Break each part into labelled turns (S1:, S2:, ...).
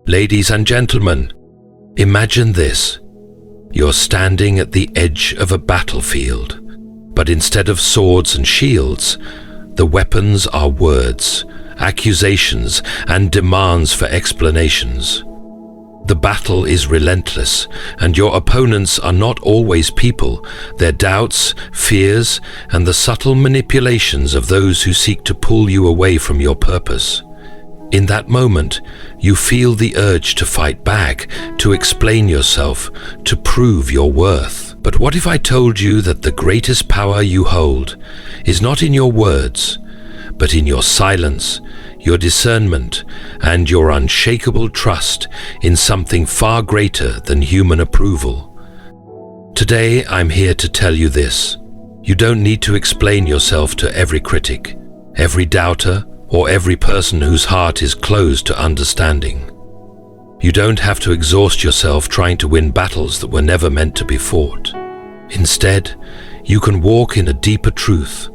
S1: Ladies and gentlemen, imagine this. You're standing at the edge of a battlefield, but instead of swords and shields, the weapons are words, accusations, and demands for explanations. The battle is relentless, and your opponents are not always people. They're doubts, fears, and the subtle manipulations of those who seek to pull you away from your purpose. In that moment, you feel the urge to fight back, to explain yourself, to prove your worth. But what if I told you that the greatest power you hold is not in your words, but in your silence, your discernment, and your unshakable trust in something far greater than human approval? Today, I'm here to tell you this. You don't need to explain yourself to every critic, every doubter, or every person whose heart is closed to understanding. You don't have to exhaust yourself trying to win battles that were never meant to be fought. Instead, you can walk in a deeper truth,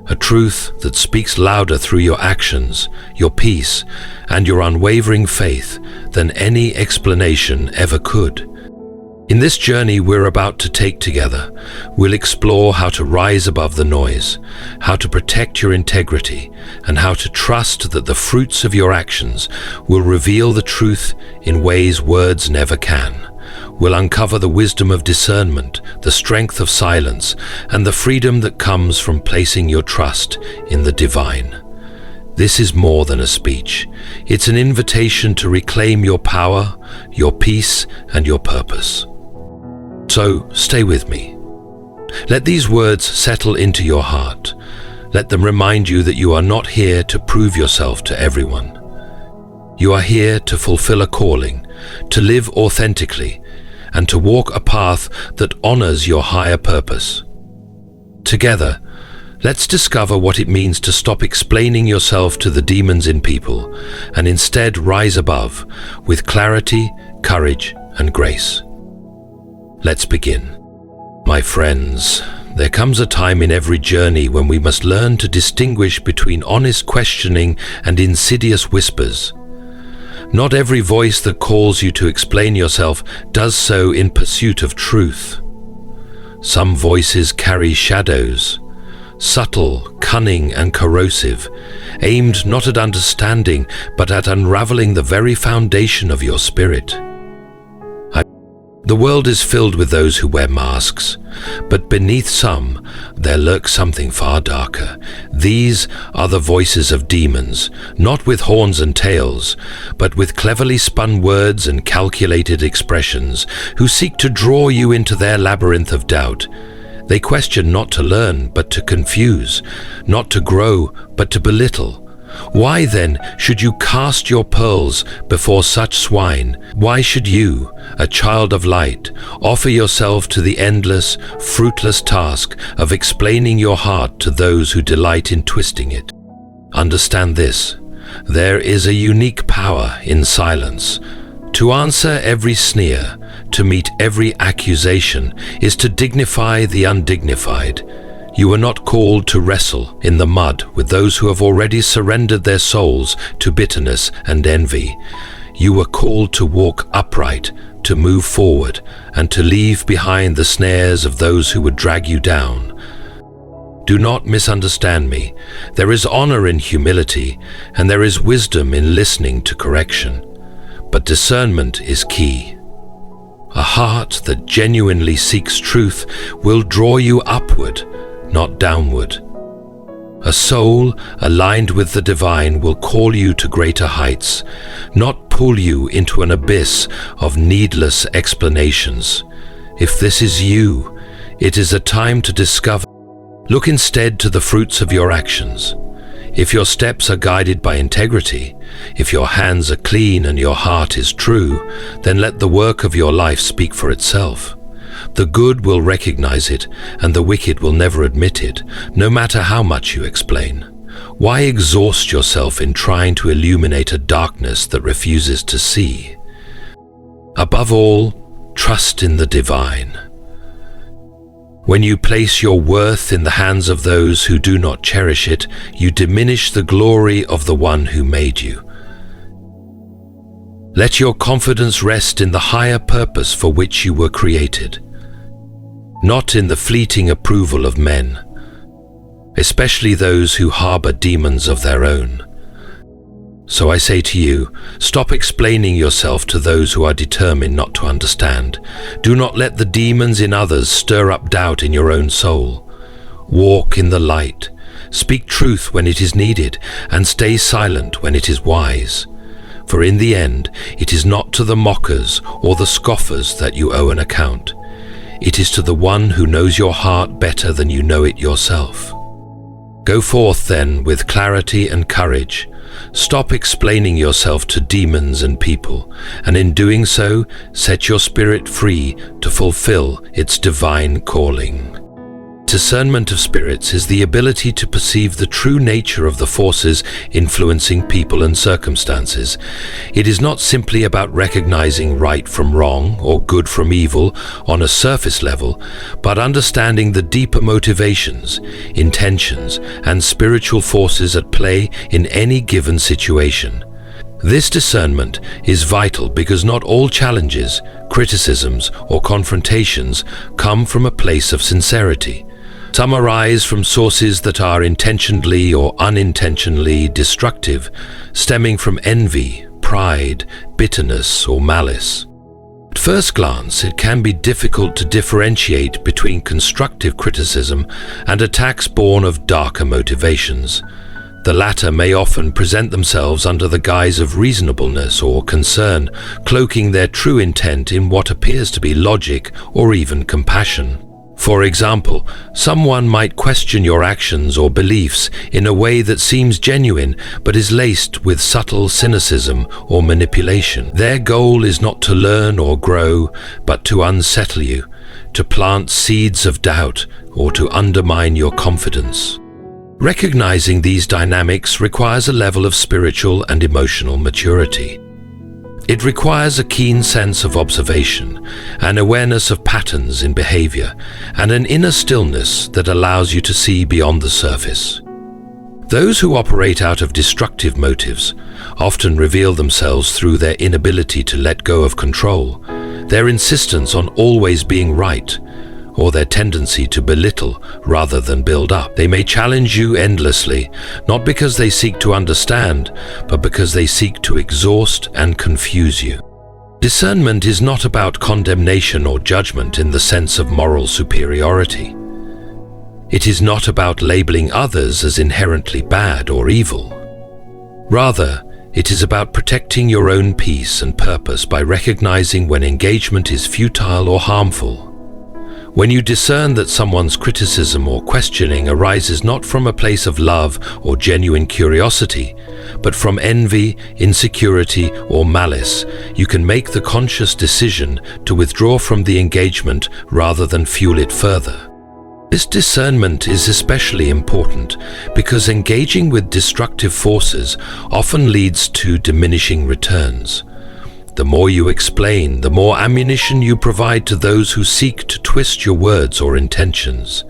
S1: a truth that speaks louder through your actions, your peace, and your unwavering faith than any explanation ever could. In this journey we're about to take together, we'll explore how to rise above the noise, how to protect your integrity, and how to trust that the fruits of your actions will reveal the truth in ways words never can. We'll uncover the wisdom of discernment, the strength of silence, and the freedom that comes from placing your trust in the divine. This is more than a speech. It's an invitation to reclaim your power, your peace, and your purpose. So, stay with me. Let these words settle into your heart. Let them remind you that you are not here to prove yourself to everyone. You are here to fulfill a calling, to live authentically, and to walk a path that honors your higher purpose. Together, let's discover what it means to stop explaining yourself to the demons in people and instead rise above with clarity, courage, and grace. Let's begin. My friends, there comes a time in every journey when we must learn to distinguish between honest questioning and insidious whispers. Not every voice that calls you to explain yourself does so in pursuit of truth. Some voices carry shadows, subtle, cunning, and corrosive, aimed not at understanding, but at unraveling the very foundation of your spirit. The world is filled with those who wear masks, but beneath some, there lurks something far darker. These are the voices of demons, not with horns and tails, but with cleverly spun words and calculated expressions, who seek to draw you into their labyrinth of doubt. They question not to learn, but to confuse, not to grow, but to belittle. Why then should you cast your pearls before such swine? Why should you, a child of light, offer yourself to the endless, fruitless task of explaining your heart to those who delight in twisting it? Understand this: there is a unique power in silence. To answer every sneer, to meet every accusation, is to dignify the undignified. You are not called to wrestle in the mud with those who have already surrendered their souls to bitterness and envy. You are called to walk upright, to move forward, and to leave behind the snares of those who would drag you down. Do not misunderstand me. There is honor in humility, and there is wisdom in listening to correction. But discernment is key. A heart that genuinely seeks truth will draw you upward, not downward. A soul aligned with the divine will call you to greater heights, not pull you into an abyss of needless explanations. If this is you, it is a time to discover. Look instead to the fruits of your actions. If your steps are guided by integrity, if your hands are clean and your heart is true, then let the work of your life speak for itself. The good will recognize it, and the wicked will never admit it, no matter how much you explain. Why exhaust yourself in trying to illuminate a darkness that refuses to see? Above all, trust in the divine. When you place your worth in the hands of those who do not cherish it, you diminish the glory of the one who made you. Let your confidence rest in the higher purpose for which you were created, not in the fleeting approval of men, especially those who harbor demons of their own. So I say to you, stop explaining yourself to those who are determined not to understand. Do not let the demons in others stir up doubt in your own soul. Walk in the light, speak truth when it is needed, and stay silent when it is wise. For in the end, it is not to the mockers or the scoffers that you owe an account. It is to the one who knows your heart better than you know it yourself. Go forth then with clarity and courage. Stop explaining yourself to demons and people, and in doing so, set your spirit free to fulfill its divine calling. Discernment of spirits is the ability to perceive the true nature of the forces influencing people and circumstances. It is not simply about recognizing right from wrong or good from evil on a surface level, but understanding the deeper motivations, intentions, and spiritual forces at play in any given situation. This discernment is vital because not all challenges, criticisms, or confrontations come from a place of sincerity. Some arise from sources that are intentionally or unintentionally destructive, stemming from envy, pride, bitterness, or malice. At first glance, it can be difficult to differentiate between constructive criticism and attacks born of darker motivations. The latter may often present themselves under the guise of reasonableness or concern, cloaking their true intent in what appears to be logic or even compassion. For example, someone might question your actions or beliefs in a way that seems genuine but is laced with subtle cynicism or manipulation. Their goal is not to learn or grow, but to unsettle you, to plant seeds of doubt, or to undermine your confidence. Recognizing these dynamics requires a level of spiritual and emotional maturity. It requires a keen sense of observation, an awareness of patterns in behavior, and an inner stillness that allows you to see beyond the surface. Those who operate out of destructive motives often reveal themselves through their inability to let go of control, their insistence on always being right, or their tendency to belittle rather than build up. They may challenge you endlessly, not because they seek to understand, but because they seek to exhaust and confuse you. Discernment is not about condemnation or judgment in the sense of moral superiority. It is not about labeling others as inherently bad or evil. Rather, it is about protecting your own peace and purpose by recognizing when engagement is futile or harmful. When you discern that someone's criticism or questioning arises not from a place of love or genuine curiosity, but from envy, insecurity, or malice, you can make the conscious decision to withdraw from the engagement rather than fuel it further. This discernment is especially important because engaging with destructive forces often leads to diminishing returns. The more you explain, the more ammunition you provide to those who seek to twist your words or intentions.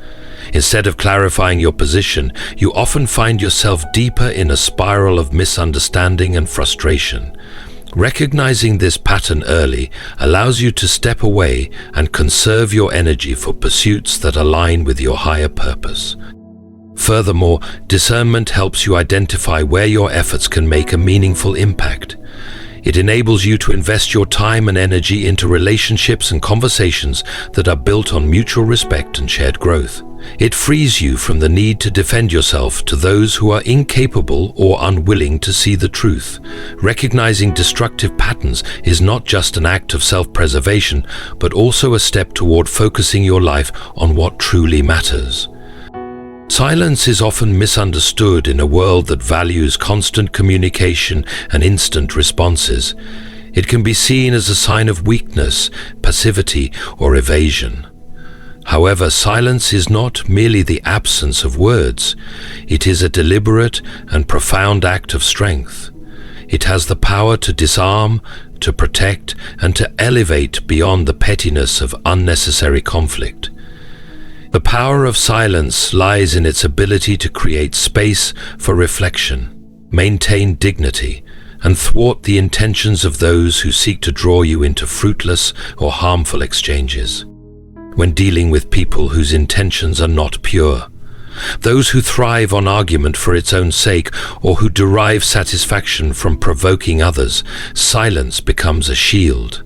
S1: Instead of clarifying your position, you often find yourself deeper in a spiral of misunderstanding and frustration. Recognizing this pattern early allows you to step away and conserve your energy for pursuits that align with your higher purpose. Furthermore, discernment helps you identify where your efforts can make a meaningful impact. It enables you to invest your time and energy into relationships and conversations that are built on mutual respect and shared growth. It frees you from the need to defend yourself to those who are incapable or unwilling to see the truth. Recognizing destructive patterns is not just an act of self-preservation, but also a step toward focusing your life on what truly matters. Silence is often misunderstood in a world that values constant communication and instant responses. It can be seen as a sign of weakness, passivity, or evasion. However, silence is not merely the absence of words. It is a deliberate and profound act of strength. It has the power to disarm, to protect, and to elevate beyond the pettiness of unnecessary conflict. The power of silence lies in its ability to create space for reflection, maintain dignity, and thwart the intentions of those who seek to draw you into fruitless or harmful exchanges. When dealing with people whose intentions are not pure, those who thrive on argument for its own sake or who derive satisfaction from provoking others, silence becomes a shield.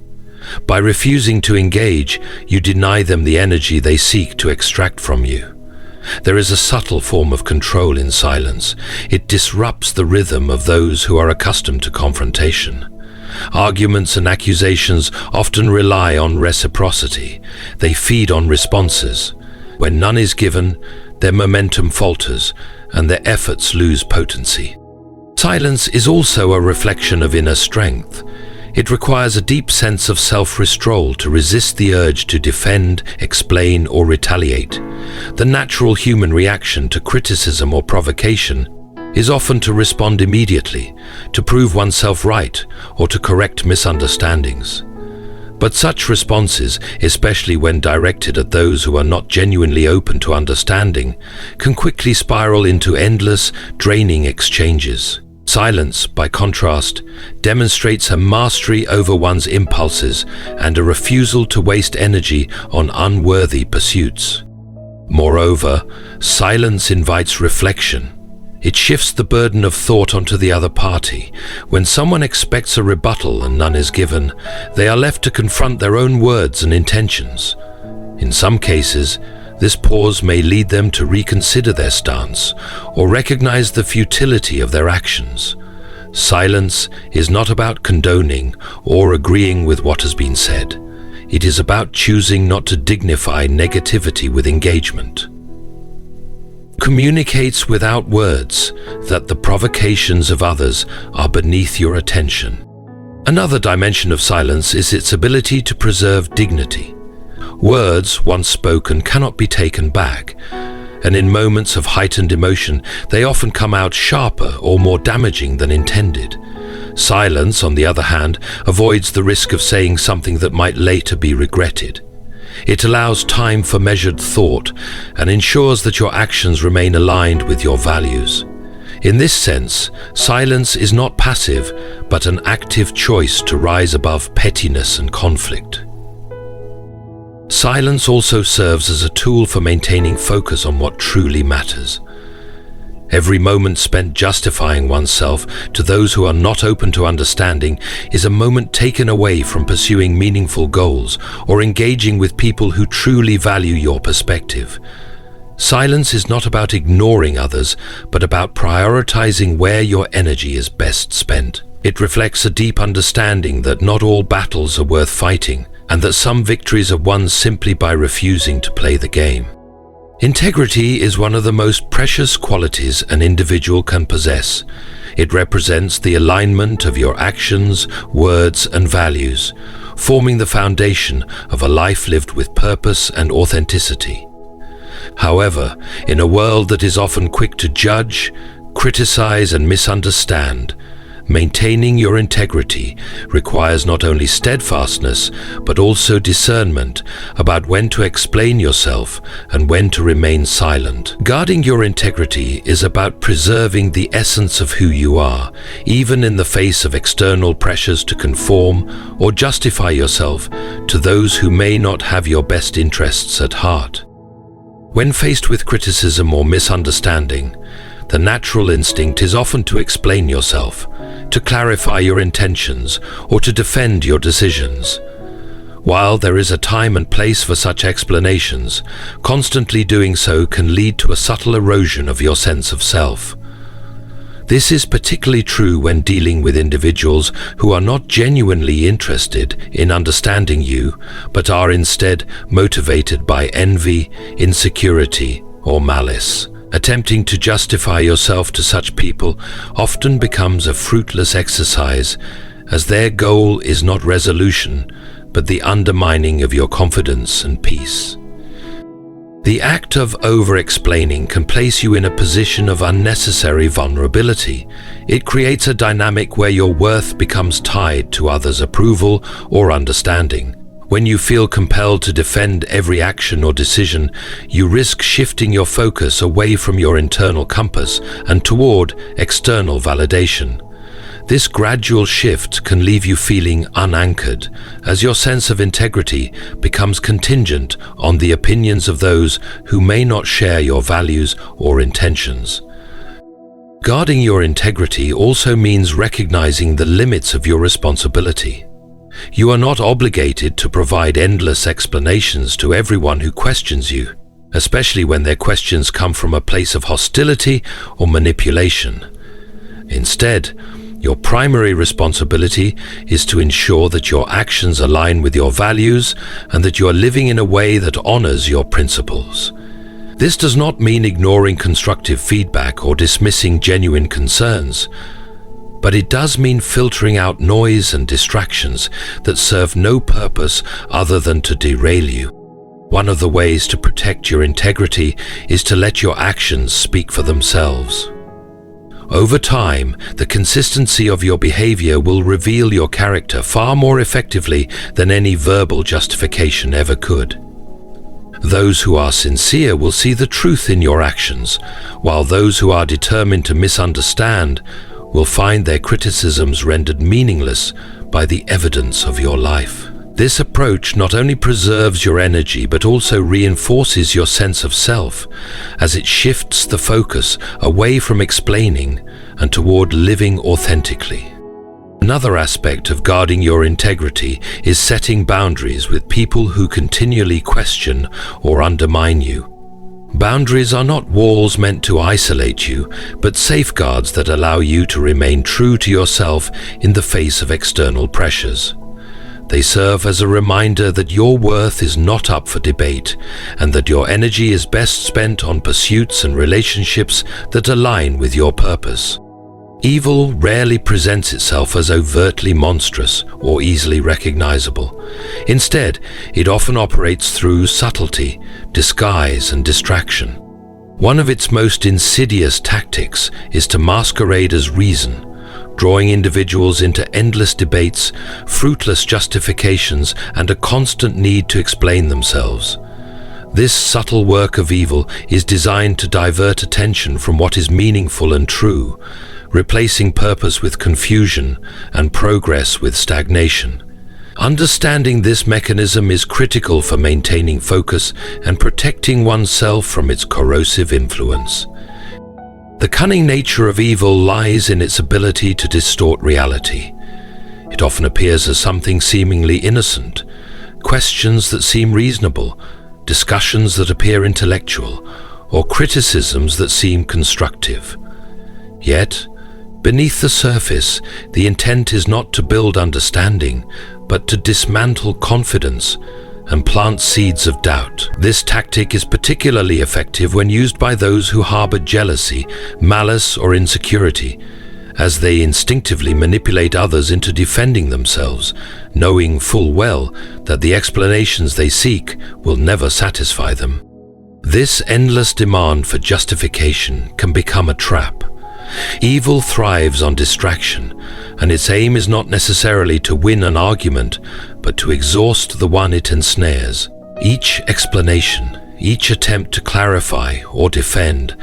S1: By refusing to engage, you deny them the energy they seek to extract from you. There is a subtle form of control in silence. It disrupts the rhythm of those who are accustomed to confrontation. Arguments and accusations often rely on reciprocity. They feed on responses. When none is given, their momentum falters and their efforts lose potency. Silence is also a reflection of inner strength. It requires a deep sense of self-restraint to resist the urge to defend, explain, or retaliate. The natural human reaction to criticism or provocation is often to respond immediately, to prove oneself right, or to correct misunderstandings. But such responses, especially when directed at those who are not genuinely open to understanding, can quickly spiral into endless, draining exchanges. Silence, by contrast, demonstrates a mastery over one's impulses and a refusal to waste energy on unworthy pursuits. Moreover, silence invites reflection. It shifts the burden of thought onto the other party. When someone expects a rebuttal and none is given, they are left to confront their own words and intentions. In some cases, this pause may lead them to reconsider their stance or recognize the futility of their actions. Silence is not about condoning or agreeing with what has been said. It is about choosing not to dignify negativity with engagement. Communicates without words that the provocations of others are beneath your attention. Another dimension of silence is its ability to preserve dignity. Words, once spoken, cannot be taken back, and in moments of heightened emotion, they often come out sharper or more damaging than intended. Silence, on the other hand, avoids the risk of saying something that might later be regretted. It allows time for measured thought and ensures that your actions remain aligned with your values. In this sense, silence is not passive, but an active choice to rise above pettiness and conflict. Silence also serves as a tool for maintaining focus on what truly matters. Every moment spent justifying oneself to those who are not open to understanding is a moment taken away from pursuing meaningful goals or engaging with people who truly value your perspective. Silence is not about ignoring others, but about prioritizing where your energy is best spent. It reflects a deep understanding that not all battles are worth fighting, and that some victories are won simply by refusing to play the game. Integrity is one of the most precious qualities an individual can possess. It represents the alignment of your actions, words, and values, forming the foundation of a life lived with purpose and authenticity. However, in a world that is often quick to judge, criticize, and misunderstand, maintaining your integrity requires not only steadfastness, but also discernment about when to explain yourself and when to remain silent. Guarding your integrity is about preserving the essence of who you are, even in the face of external pressures to conform or justify yourself to those who may not have your best interests at heart. When faced with criticism or misunderstanding, the natural instinct is often to explain yourself, to clarify your intentions, or to defend your decisions. While there is a time and place for such explanations, constantly doing so can lead to a subtle erosion of your sense of self. This is particularly true when dealing with individuals who are not genuinely interested in understanding you, but are instead motivated by envy, insecurity, or malice. Attempting to justify yourself to such people often becomes a fruitless exercise, as their goal is not resolution, but the undermining of your confidence and peace. The act of over-explaining can place you in a position of unnecessary vulnerability. It creates a dynamic where your worth becomes tied to others' approval or understanding. When you feel compelled to defend every action or decision, you risk shifting your focus away from your internal compass and toward external validation. This gradual shift can leave you feeling unanchored, as your sense of integrity becomes contingent on the opinions of those who may not share your values or intentions. Guarding your integrity also means recognizing the limits of your responsibility. You are not obligated to provide endless explanations to everyone who questions you, especially when their questions come from a place of hostility or manipulation. Instead, your primary responsibility is to ensure that your actions align with your values and that you are living in a way that honors your principles. This does not mean ignoring constructive feedback or dismissing genuine concerns, but it does mean filtering out noise and distractions that serve no purpose other than to derail you. One of the ways to protect your integrity is to let your actions speak for themselves. Over time, the consistency of your behavior will reveal your character far more effectively than any verbal justification ever could. Those who are sincere will see the truth in your actions, while those who are determined to misunderstand will find their criticisms rendered meaningless by the evidence of your life. This approach not only preserves your energy but also reinforces your sense of self, as it shifts the focus away from explaining and toward living authentically. Another aspect of guarding your integrity is setting boundaries with people who continually question or undermine you. Boundaries are not walls meant to isolate you, but safeguards that allow you to remain true to yourself in the face of external pressures. They serve as a reminder that your worth is not up for debate, and that your energy is best spent on pursuits and relationships that align with your purpose. Evil rarely presents itself as overtly monstrous or easily recognizable. Instead, it often operates through subtlety, disguise, and distraction. One of its most insidious tactics is to masquerade as reason, drawing individuals into endless debates, fruitless justifications, and a constant need to explain themselves. This subtle work of evil is designed to divert attention from what is meaningful and true, replacing purpose with confusion and progress with stagnation. Understanding this mechanism is critical for maintaining focus and protecting oneself from its corrosive influence. The cunning nature of evil lies in its ability to distort reality. It often appears as something seemingly innocent, questions that seem reasonable, discussions that appear intellectual, or criticisms that seem constructive. Yet, beneath the surface, the intent is not to build understanding, but to dismantle confidence and plant seeds of doubt. This tactic is particularly effective when used by those who harbor jealousy, malice, or insecurity, as they instinctively manipulate others into defending themselves, knowing full well that the explanations they seek will never satisfy them. This endless demand for justification can become a trap. Evil thrives on distraction, and its aim is not necessarily to win an argument, but to exhaust the one it ensnares. Each explanation, each attempt to clarify or defend,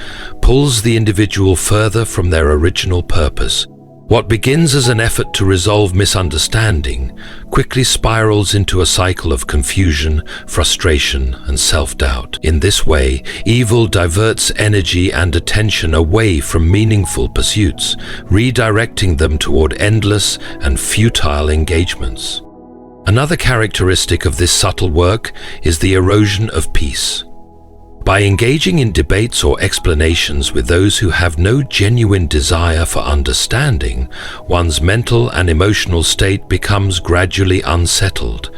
S1: pulls the individual further from their original purpose. What begins as an effort to resolve misunderstanding quickly spirals into a cycle of confusion, frustration, and self-doubt. In this way, evil diverts energy and attention away from meaningful pursuits, redirecting them toward endless and futile engagements. Another characteristic of this subtle work is the erosion of peace. By engaging in debates or explanations with those who have no genuine desire for understanding, one's mental and emotional state becomes gradually unsettled.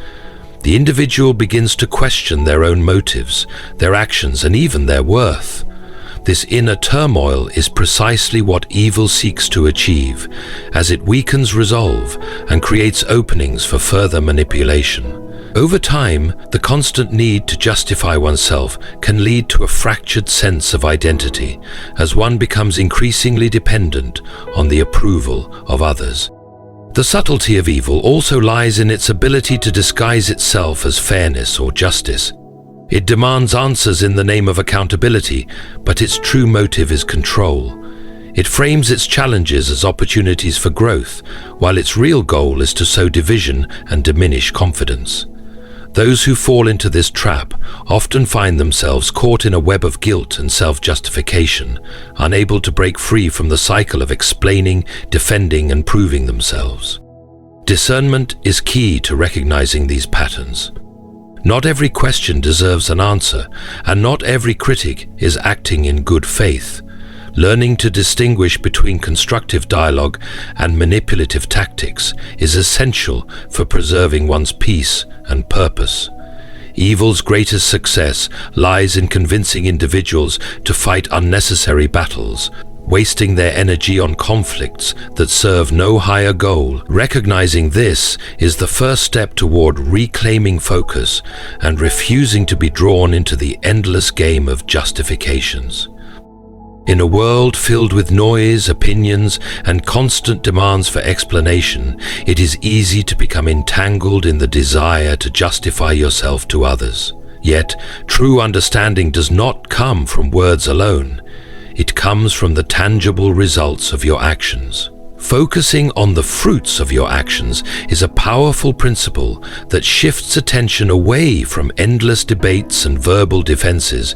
S1: The individual begins to question their own motives, their actions, and even their worth. This inner turmoil is precisely what evil seeks to achieve, as it weakens resolve and creates openings for further manipulation. Over time, the constant need to justify oneself can lead to a fractured sense of identity, as one becomes increasingly dependent on the approval of others. The subtlety of evil also lies in its ability to disguise itself as fairness or justice. It demands answers in the name of accountability, but its true motive is control. It frames its challenges as opportunities for growth, while its real goal is to sow division and diminish confidence. Those who fall into this trap often find themselves caught in a web of guilt and self-justification, unable to break free from the cycle of explaining, defending, and proving themselves. Discernment is key to recognizing these patterns. Not every question deserves an answer, and not every critic is acting in good faith. Learning to distinguish between constructive dialogue and manipulative tactics is essential for preserving one's peace and purpose. Evil's greatest success lies in convincing individuals to fight unnecessary battles, wasting their energy on conflicts that serve no higher goal. Recognizing this is the first step toward reclaiming focus and refusing to be drawn into the endless game of justifications. In a world filled with noise, opinions, and constant demands for explanation, it is easy to become entangled in the desire to justify yourself to others. Yet, true understanding does not come from words alone. It comes from the tangible results of your actions. Focusing on the fruits of your actions is a powerful principle that shifts attention away from endless debates and verbal defenses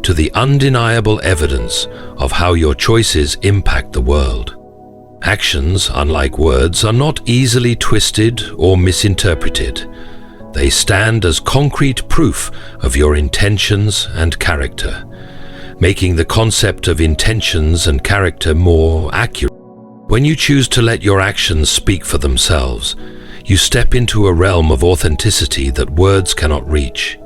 S1: to the undeniable evidence of how your choices impact the world. Actions, unlike words, are not easily twisted or misinterpreted. They stand as concrete proof of your intentions and character, making the concept of intentions and character more accurate. When you choose to let your actions speak for themselves, you step into a realm of authenticity that words cannot reach.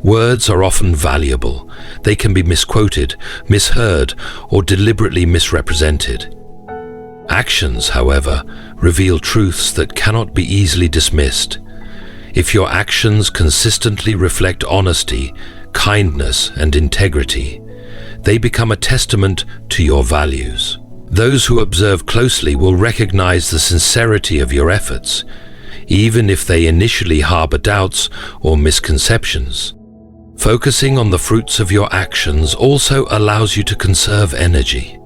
S1: Words are often valuable. They can be misquoted, misheard, or deliberately misrepresented. Actions, however, reveal truths that cannot be easily dismissed. If your actions consistently reflect honesty, kindness, and integrity, they become a testament to your values. Those who observe closely will recognize the sincerity of your efforts, even if they initially harbor doubts or misconceptions. Focusing on the fruits of your actions also allows you to conserve energy.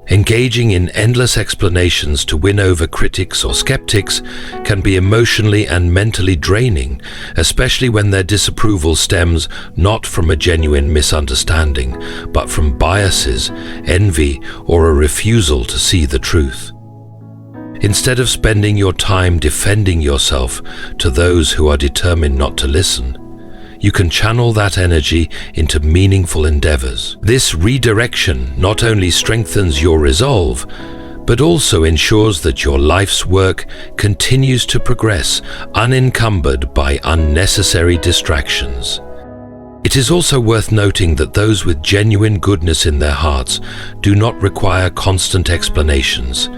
S1: Engaging in endless explanations to win over critics or skeptics can be emotionally and mentally draining, especially when their disapproval stems not from a genuine misunderstanding, but from biases, envy, or a refusal to see the truth. Instead of spending your time defending yourself to those who are determined not to listen, you can channel that energy into meaningful endeavors. This redirection not only strengthens your resolve, but also ensures that your life's work continues to progress unencumbered by unnecessary distractions. It is also worth noting that those with genuine goodness in their hearts do not require constant explanations.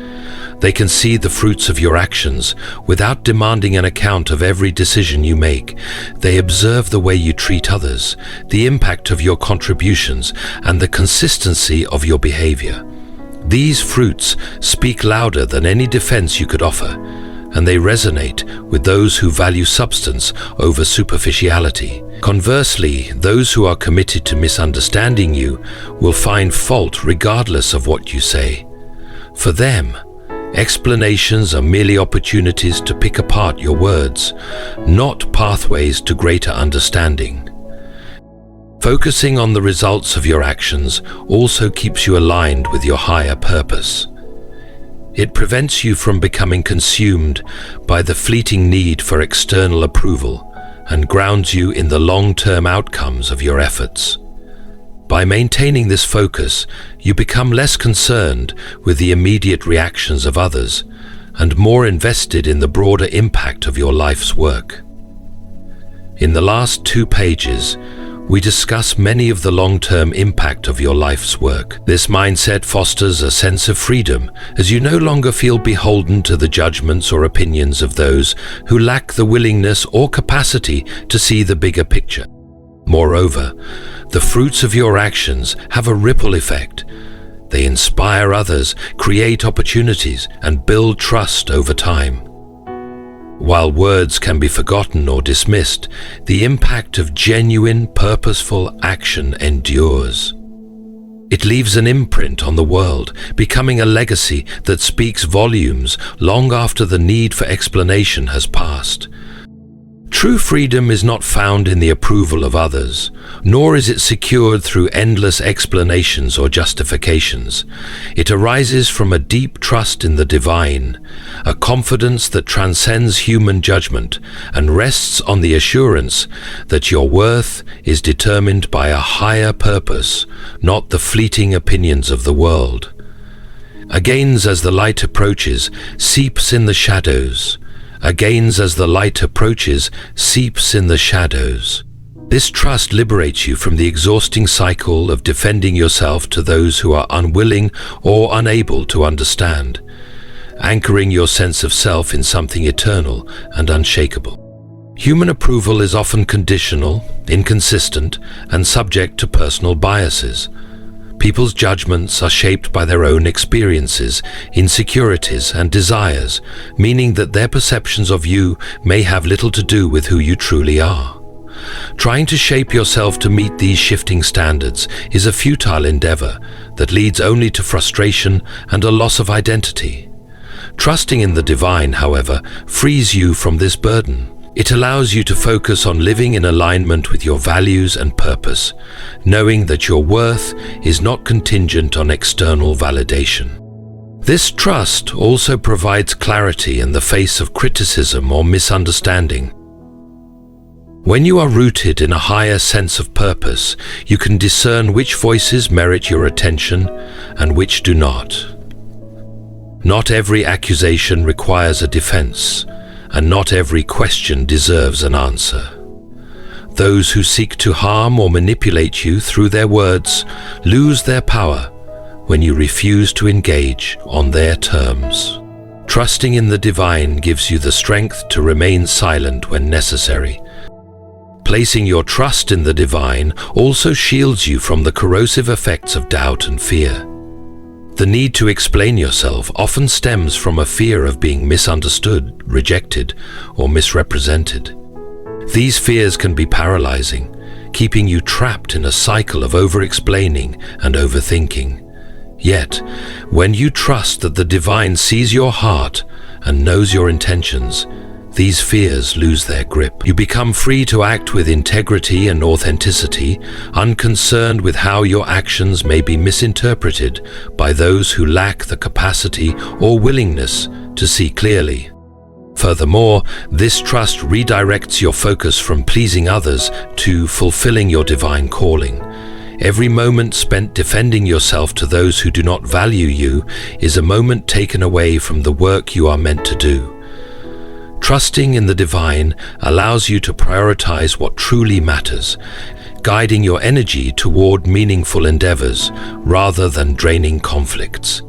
S1: They can see the fruits of your actions without demanding an account of every decision you make. They observe the way you treat others, the impact of your contributions, and the consistency of your behavior. These fruits speak louder than any defense you could offer, and they resonate with those who value substance over superficiality. Conversely, those who are committed to misunderstanding you will find fault regardless of what you say. For them, explanations are merely opportunities to pick apart your words, not pathways to greater understanding. Focusing on the results of your actions also keeps you aligned with your higher purpose. It prevents you from becoming consumed by the fleeting need for external approval and grounds you in the long-term outcomes of your efforts. By maintaining this focus, you become less concerned with the immediate reactions of others and more invested in the broader impact of your life's work. In the last 2 pages, we discuss many of the long-term impact of your life's work. This mindset fosters a sense of freedom, as you no longer feel beholden to the judgments or opinions of those who lack the willingness or capacity to see the bigger picture. Moreover, the fruits of your actions have a ripple effect. They inspire others, create opportunities, and build trust over time. While words can be forgotten or dismissed, the impact of genuine, purposeful action endures. It leaves an imprint on the world, becoming a legacy that speaks volumes long after the need for explanation has passed. True freedom is not found in the approval of others, nor is it secured through endless explanations or justifications. It arises from a deep trust in the divine, a confidence that transcends human judgment and rests on the assurance that your worth is determined by a higher purpose, not the fleeting opinions of the world. A gains as the light approaches, seeps in the shadows. A gains as the light approaches, seeps in the shadows. This trust liberates you from the exhausting cycle of defending yourself to those who are unwilling or unable to understand, anchoring your sense of self in something eternal and unshakable. Human approval is often conditional, inconsistent, and subject to personal biases. People's judgments are shaped by their own experiences, insecurities, and desires, meaning that their perceptions of you may have little to do with who you truly are. Trying to shape yourself to meet these shifting standards is a futile endeavor that leads only to frustration and a loss of identity. Trusting in the divine, however, frees you from this burden. It allows you to focus on living in alignment with your values and purpose, knowing that your worth is not contingent on external validation. This trust also provides clarity in the face of criticism or misunderstanding. When you are rooted in a higher sense of purpose, you can discern which voices merit your attention and which do not. Not every accusation requires a defense, and not every question deserves an answer. Those who seek to harm or manipulate you through their words lose their power when you refuse to engage on their terms. Trusting in the divine gives you the strength to remain silent when necessary. Placing your trust in the divine also shields you from the corrosive effects of doubt and fear. The need to explain yourself often stems from a fear of being misunderstood, rejected, or misrepresented. These fears can be paralyzing, keeping you trapped in a cycle of over-explaining and overthinking. Yet, when you trust that the divine sees your heart and knows your intentions, these fears lose their grip. You become free to act with integrity and authenticity, unconcerned with how your actions may be misinterpreted by those who lack the capacity or willingness to see clearly. Furthermore, this trust redirects your focus from pleasing others to fulfilling your divine calling. Every moment spent defending yourself to those who do not value you is a moment taken away from the work you are meant to do. Trusting in the divine allows you to prioritize what truly matters, guiding your energy toward meaningful endeavors rather than draining conflicts.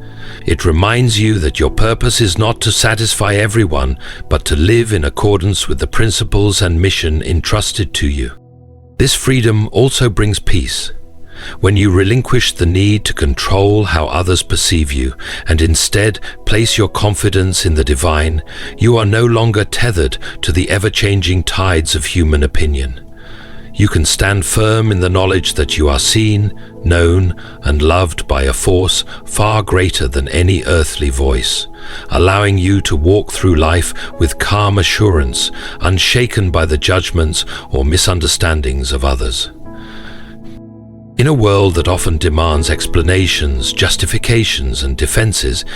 S1: It reminds you that your purpose is not to satisfy everyone, but to live in accordance with the principles and mission entrusted to you. This freedom also brings peace. When you relinquish the need to control how others perceive you and instead place your confidence in the divine, you are no longer tethered to the ever-changing tides of human opinion. You can stand firm in the knowledge that you are seen, known, and loved by a force far greater than any earthly voice, allowing you to walk through life with calm assurance, unshaken by the judgments or misunderstandings of others. In a world that often demands explanations, justifications, and defenses,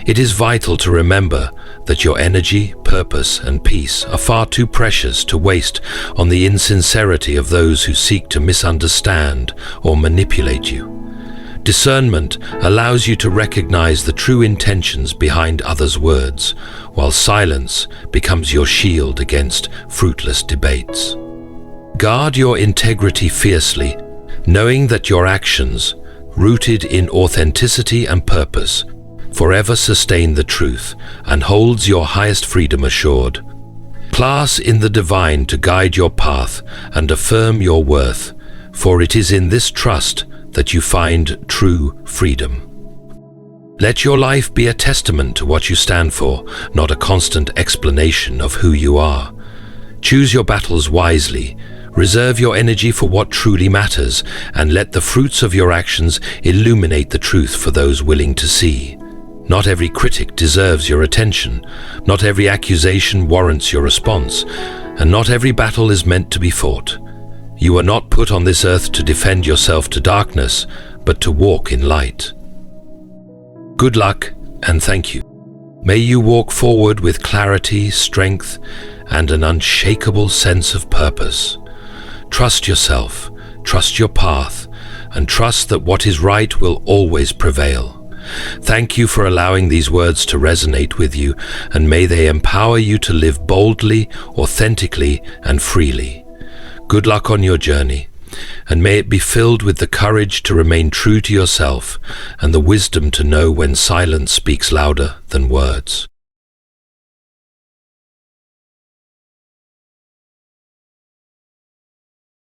S1: it is vital to remember that your energy, purpose, and peace are far too precious to waste on the insincerity of those who seek to misunderstand or manipulate you. Discernment allows you to recognize the true intentions behind others' words, while silence becomes your shield against fruitless debates. Guard your integrity fiercely, knowing that your actions, rooted in authenticity and purpose, forever sustain the truth and holds your highest freedom assured. Clasp in the divine to guide your path and affirm your worth, for it is in this trust that you find true freedom. Let your life be a testament to what you stand for, not a constant explanation of who you are. Choose your battles wisely, Reserve your energy for what truly matters, and let the fruits of your actions illuminate the truth for those willing to see. Not every critic deserves your attention, not every accusation warrants your response, and not every battle is meant to be fought. You are not put on this earth to defend yourself to darkness, but to walk in light. Good luck, and thank you. May you walk forward with clarity, strength, and an unshakable sense of purpose. Trust yourself, trust your path, and trust that what is right will always prevail. Thank you for allowing these words to resonate with you, and may they empower you to live boldly, authentically, and freely. Good luck on your journey, and may it be filled with the courage to remain true to yourself and the wisdom to know when silence speaks louder than words.